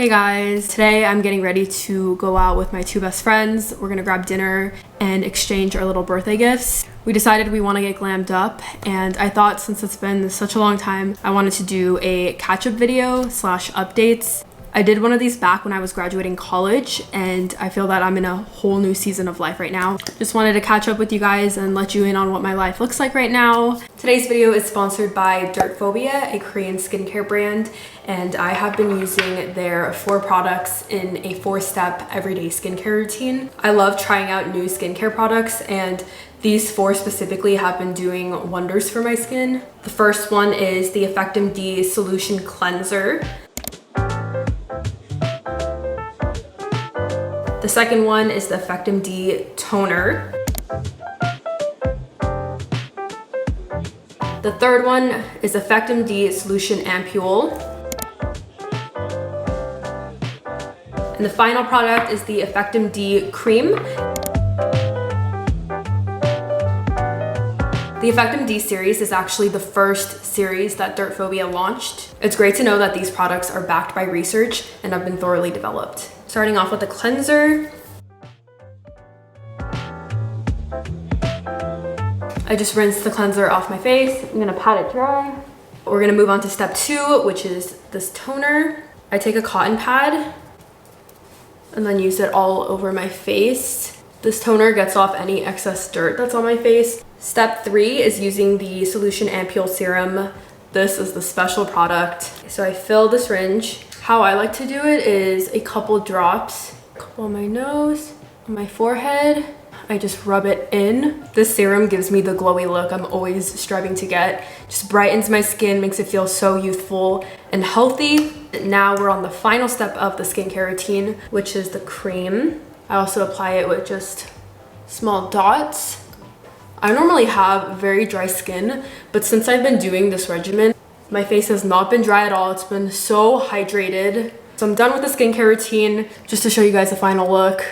Hey guys, today I'm getting ready to go out with my two best friends. We're gonna grab dinner and exchange our little birthday gifts. We decided we want to get glammed up, and I thought since it's been such a long time, I wanted to do a catch-up video slash updates. I did one of these back when I was graduating college, and I feel that I'm in a whole new season of life right now. Just wanted to catch up with you guys and let you in on what my life looks like right now. Today's video is sponsored by Dirtphobia, a Korean skincare brand, and I have been using their 4 products in a 4-step everyday skincare routine. I love trying out new skincare products, and these 4 specifically have been doing wonders for my skin. The first one is the EffectMD Solution Cleanser. The second one is the EffectMD Toner. The third one is EffectMD Solution Ampule. And the final product is the EffectMD Cream. The EffectMD series is actually the first series that Dirtphobia launched. It's great to know that these products are backed by research and have been thoroughly developed. Starting off with the cleanser. I just rinsed the cleanser off my face. I'm gonna pat it dry. We're gonna move on to step 2, which is this toner. I take a cotton pad and then use it all over my face. This toner gets off any excess dirt that's on my face. Step 3 is using the Solution Ampule Serum. This is the special product. So I fill the syringe. How I like to do it is a couple drops, a couple on my nose, on my forehead. I just rub it in. This serum gives me the glowy look I'm always striving to get. Just brightens my skin, makes it feel so youthful and healthy. Now we're on the final step of the skincare routine, which is the cream. I also apply it with just small dots. I normally have very dry skin, but since I've been doing this regimen, my face has not been dry at all. It's been so hydrated. So I'm done with the skincare routine. Just to show you guys the final look.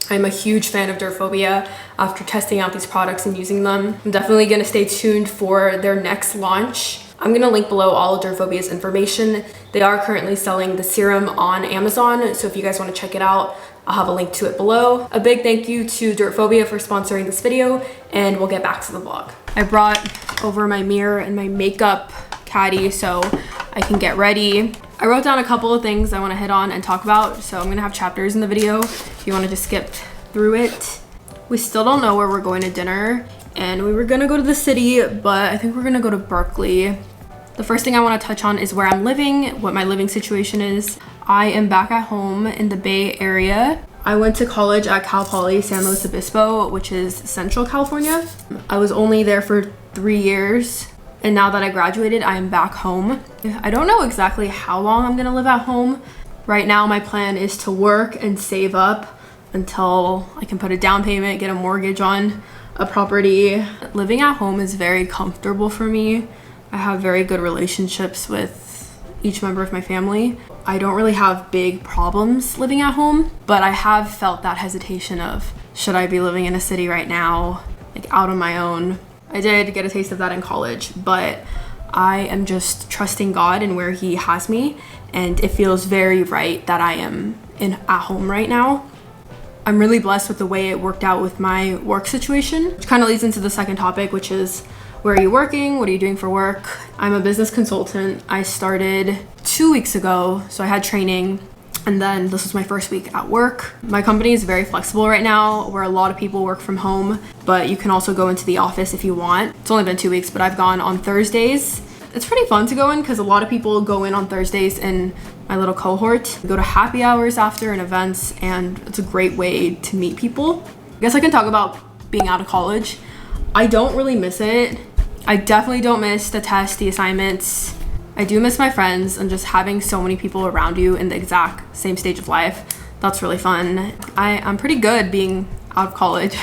I'm a huge fan of Dirtphobia after testing out these products and using them. I'm definitely gonna stay tuned for their next launch. I'm gonna link below all of Dirtphobia's information. They are currently selling the serum on Amazon, so if you guys wanna check it out, I'll have a link to it below. A big thank you to Dirtphobia for sponsoring this video, and we'll get back to the vlog. I brought over my mirror and my makeup caddy so I can get ready. I wrote down a couple of things I want to hit on and talk about, so I'm gonna have chapters in the video if you want to just skip through it. We still don't know where we're going to dinner, and we were gonna go to the city, but I think we're gonna go to Berkeley. The first thing I want to touch on is where I'm living, what my living situation is. I am back at home in the Bay Area. I went to college at Cal Poly San Luis Obispo, which is Central California. I was only there for 3 years. And now that I graduated, I am back home. I don't know exactly how long I'm gonna live at home. Right now, my plan is to work and save up until I can put a down payment, get a mortgage on a property. Living at home is very comfortable for me. I have very good relationships with each member of my family. I don't really have big problems living at home, but I have felt that hesitation of, should I be living in a city right now, like out on my own? I did get a taste of that in college, but I am just trusting God and where He has me, and it feels very right that I am at home right now. I'm really blessed with the way it worked out with my work situation, which kind of leads into the second topic, which is where are you working? What are you doing for work? I'm a business consultant. I started 2 weeks ago, so I had training. And then this was my first week at work. My company is very flexible right now, where a lot of people work from home, but you can also go into the office if you want. It's only been 2 weeks, but I've gone on Thursdays. It's pretty fun to go in because a lot of people go in on Thursdays in my little cohort. We go to happy hours after and events, and it's a great way to meet people. I guess I can talk about being out of college. I don't really miss it. I definitely don't miss the tests, the assignments. I do miss my friends and just having so many people around you in the exact same stage of life. That's really fun. I'm pretty good being out of college.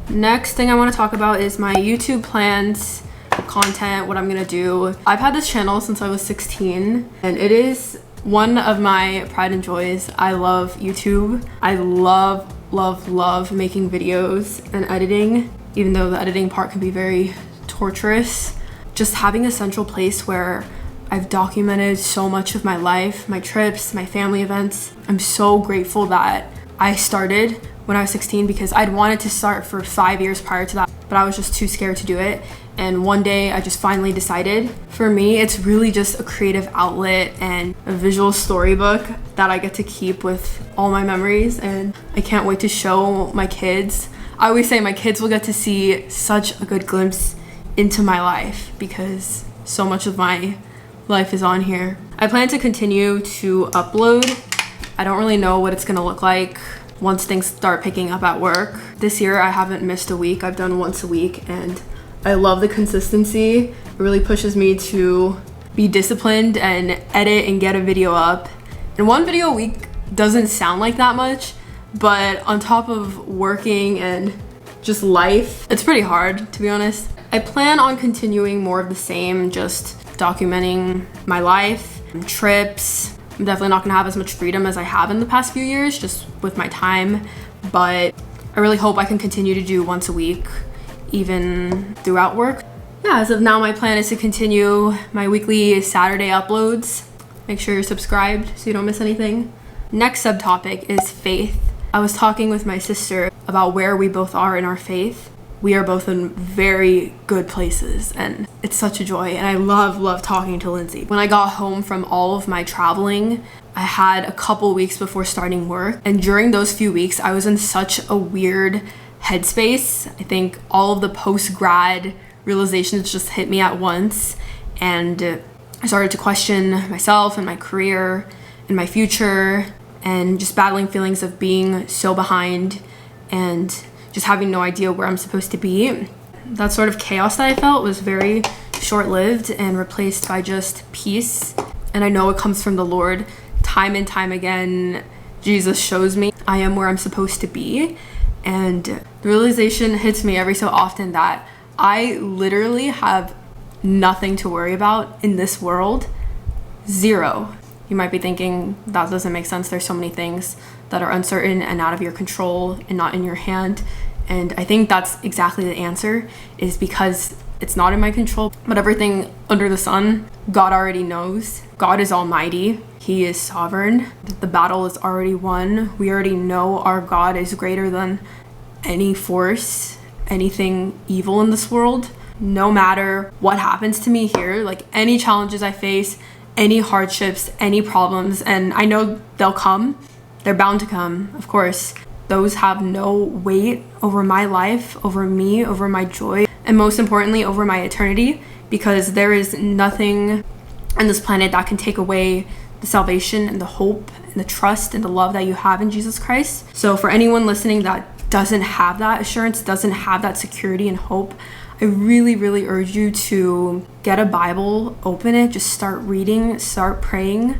Next thing I want to talk about is my YouTube plans, content, what I'm gonna do. I've had this channel since I was 16, and it is one of my pride and joys. I love YouTube. I love making videos and editing, even though the editing part can be very torturous. Just having a central place where I've documented so much of my life, my trips, my family events. I'm so grateful that I started when I was 16 because I'd wanted to start for 5 years prior to that, but I was just too scared to do it. And one day I just finally decided. For me, it's really just a creative outlet and a visual storybook that I get to keep with all my memories, and I can't wait to show my kids. I always say my kids will get to see such a good glimpse into my life because so much of my life is on here. I plan to continue to upload. I don't really know what it's gonna look like once things start picking up at work. This year I haven't missed a week. I've done once a week, and I love the consistency. It really pushes me to be disciplined and edit and get a video up. And one video a week doesn't sound like that much, but on top of working and just life, it's pretty hard, to be honest. I plan on continuing more of the same, just documenting my life, trips. I'm definitely not gonna have as much freedom as I have in the past few years, just with my time, but I really hope I can continue to do once a week, even throughout work. Yeah, as of now, my plan is to continue my weekly Saturday uploads. Make sure you're subscribed so you don't miss anything. Next subtopic is faith. I was talking with my sister about where we both are in our faith. We are both in very good places, and it's such a joy, and I love talking to Lindsay. When I got home from all of my traveling, I had a couple weeks before starting work, and during those few weeks I was in such a weird headspace. I think all of the post-grad realizations just hit me at once, and I started to question myself and my career and my future, and just battling feelings of being so behind and just having no idea where I'm supposed to be. That sort of chaos that I felt was very short-lived and replaced by just peace. And I know it comes from the Lord. Time and time again, Jesus shows me I am where I'm supposed to be. And the realization hits me every so often that I literally have nothing to worry about in this world. Zero. You might be thinking, that doesn't make sense. There's so many things that are uncertain and out of your control and not in your hand. And I think that's exactly the answer, is because it's not in my control. But everything under the sun, God already knows. God is almighty. He is sovereign. The battle is already won. We already know our God is greater than any force, anything evil in this world. No matter what happens to me here, like any challenges I face, any hardships, any problems, and I know they'll come. They're bound to come, of course. Those have no weight over my life, over me, over my joy, and most importantly, over my eternity, because there is nothing on this planet that can take away the salvation and the hope and the trust and the love that you have in Jesus Christ. So for anyone listening that doesn't have that assurance, doesn't have that security and hope, I really urge you to get a Bible, open it, just start reading, start praying,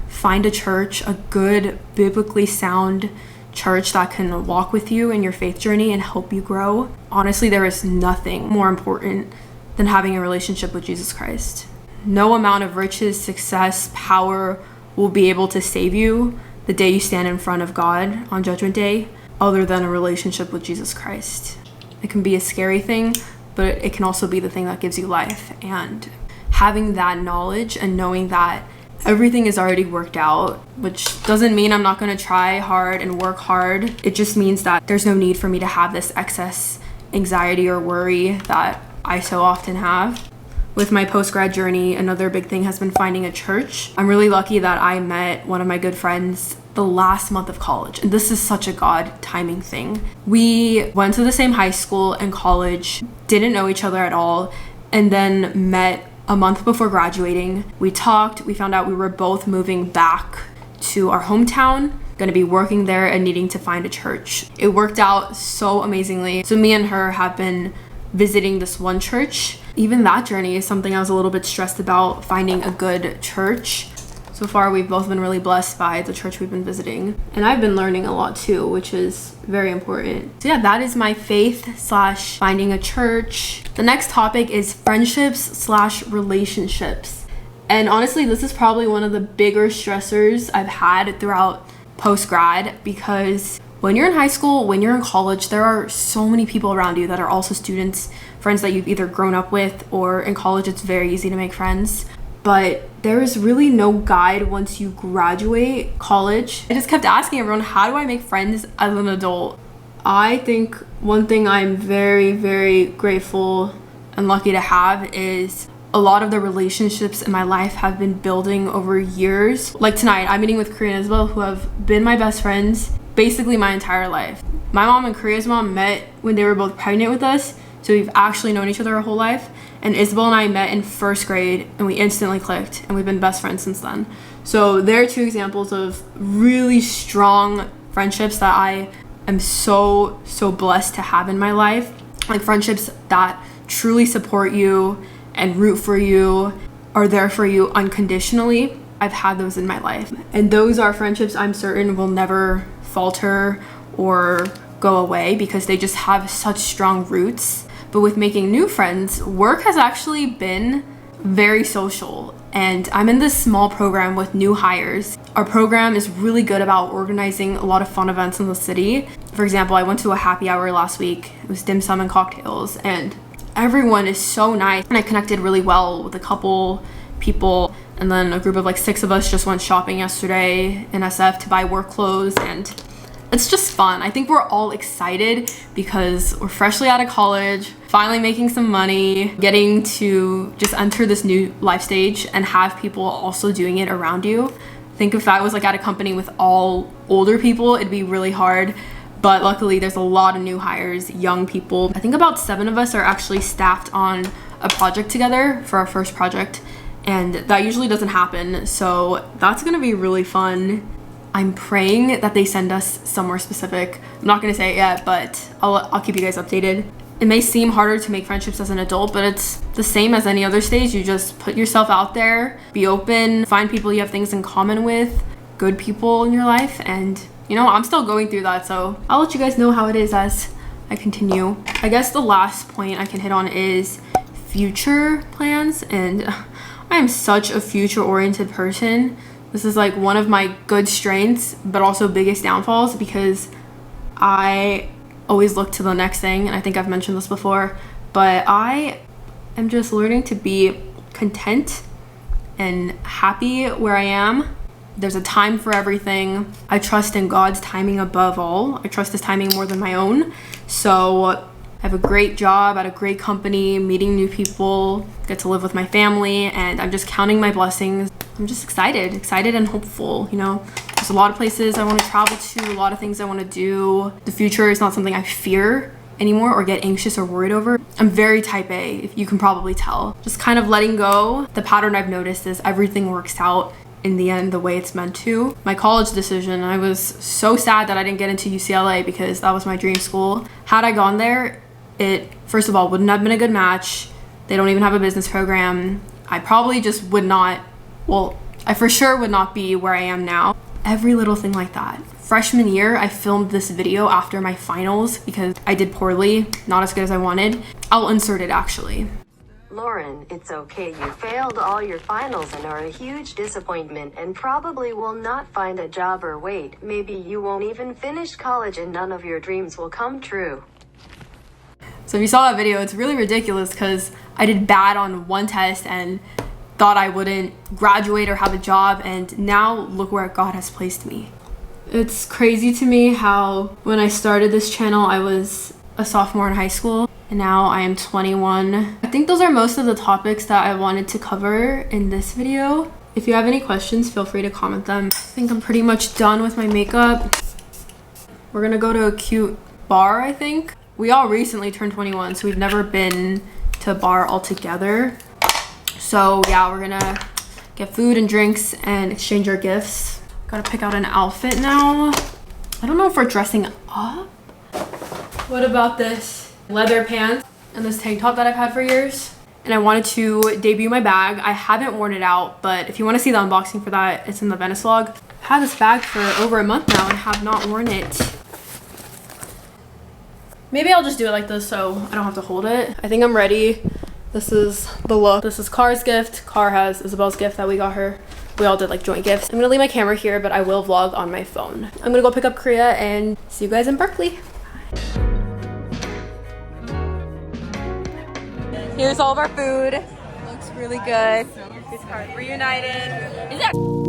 find a church, a good, biblically sound church that can walk with you in your faith journey and help you grow. Honestly, there is nothing more important than having a relationship with Jesus Christ. No amount of riches, success, power will be able to save you the day you stand in front of God on Judgment Day, other than a relationship with Jesus Christ. It can be a scary thing, but it can also be the thing that gives you life. And having that knowledge and knowing that everything is already worked out, which doesn't mean I'm not going to try hard and work hard. It just means that there's no need for me to have this excess anxiety or worry that I so often have. With my post-grad journey, another big thing has been finding a church. I'm really lucky that I met one of my good friends the last month of college, and this is such a God timing thing. We went to the same high school and college, didn't know each other at all, and then met a month before graduating. We talked, we found out we were both moving back to our hometown, gonna be working there and needing to find a church. It worked out so amazingly. So me and her have been visiting this one church. Even that journey is something I was a little bit stressed about, finding a good church. So far, we've both been really blessed by the church we've been visiting. And I've been learning a lot too, which is very important. So yeah, that is my faith / finding a church. The next topic is friendships / relationships. And honestly, this is probably one of the bigger stressors I've had throughout post-grad, because when you're in high school, when you're in college, there are so many people around you that are also students, friends that you've either grown up with, or in college it's very easy to make friends. but there is really no guide once you graduate college. I just kept asking everyone, how do I make friends as an adult? I think one thing I'm very, very grateful and lucky to have is a lot of the relationships in my life have been building over years. Like tonight, I'm meeting with Korea and Isabel, who have been my best friends basically my entire life. My mom and Korea's mom met when they were both pregnant with us, so we've actually known each other our whole life. And Isabel and I met in first grade and we instantly clicked, and we've been best friends since then. So they're two examples of really strong friendships that I am so blessed to have in my life. Like friendships that truly support you and root for you, are there for you unconditionally. I've had those in my life. And those are friendships I'm certain will never falter or go away because they just have such strong roots. But with making new friends, work has actually been very social. And I'm in this small program with new hires. Our program is really good about organizing a lot of fun events in the city. For example, I went to a happy hour last week. It was dim sum and cocktails, and everyone is so nice. And I connected really well with a couple people. And then a group of like 6 of us just went shopping yesterday in SF to buy work clothes, and it's just fun. I think we're all excited because we're freshly out of college, finally making some money, getting to just enter this new life stage and have people also doing it around you. I think if I was like at a company with all older people, it'd be really hard. But luckily there's a lot of new hires, young people. I think about 7 of us are actually staffed on a project together for our first project. And that usually doesn't happen. So that's gonna be really fun. I'm praying that they send us somewhere specific. I'm not gonna say it yet, but I'll keep you guys updated. It may seem harder to make friendships as an adult, but it's the same as any other stage. You just put yourself out there, be open, find people you have things in common with, good people in your life. And you know, I'm still going through that, so I'll let you guys know how it is as I continue. I guess the last point I can hit on is future plans, and I am such a future-oriented person. This is like one of my good strengths, but also biggest downfalls, because I always look to the next thing, and I think I've mentioned this before, but I am just learning to be content and happy where I am. There's a time for everything. I trust in God's timing above all. I trust his timing more than my own. So I have a great job at a great company, meeting new people, get to live with my family, and I'm just counting my blessings. I'm just excited and hopeful. You know, there's a lot of places I want to travel to, a lot of things I want to do. The future is not something I fear anymore or get anxious or worried over. I'm very type A, if you can probably tell. Just kind of letting go. The pattern I've noticed is everything works out in the end the way it's meant to. My college decision, I was so sad that I didn't get into UCLA because that was my dream school. Had I gone there, it first of all wouldn't have been a good match. They don't even have a business program. I probably just would not, well, I for sure would not be where I am now. Every little thing like that. Freshman year, I filmed this video after my finals because I did poorly, not as good as I wanted. I'll insert it actually. Lauren, it's okay. You failed all your finals and are a huge disappointment and probably will not find a job, or wait, maybe you won't even finish college and none of your dreams will come true. So if you saw that video, it's really ridiculous because I did bad on one test and thought I wouldn't graduate or have a job, and now look where God has placed me. It's crazy to me how when I started this channel, I was a sophomore in high school, and now I am 21. I think those are most of the topics that I wanted to cover in this video. If you have any questions, feel free to comment them. I think I'm pretty much done with my makeup. We're gonna go to a cute bar, I think. We all recently turned 21, so we've never been to a bar all together. So yeah, we're gonna get food and drinks and exchange our gifts. Gotta pick out an outfit now. I don't know if we're dressing up. What about this leather pants and this tank top that I've had for years? And I wanted to debut my bag. I haven't worn it out, but if you want to see the unboxing for that, it's in the Venice vlog. I've had this bag for over a month now and have not worn it. Maybe I'll just do it like this so I don't have to hold it. I think I'm ready. This is the look. This is Car's gift. Car has Isabel's gift that we got her. We all did like joint gifts. I'm gonna leave my camera here, but I will vlog on my phone. I'm gonna go pick up Korea and see you guys in Berkeley. Here's all of our food. Looks really good. Reunited. Is that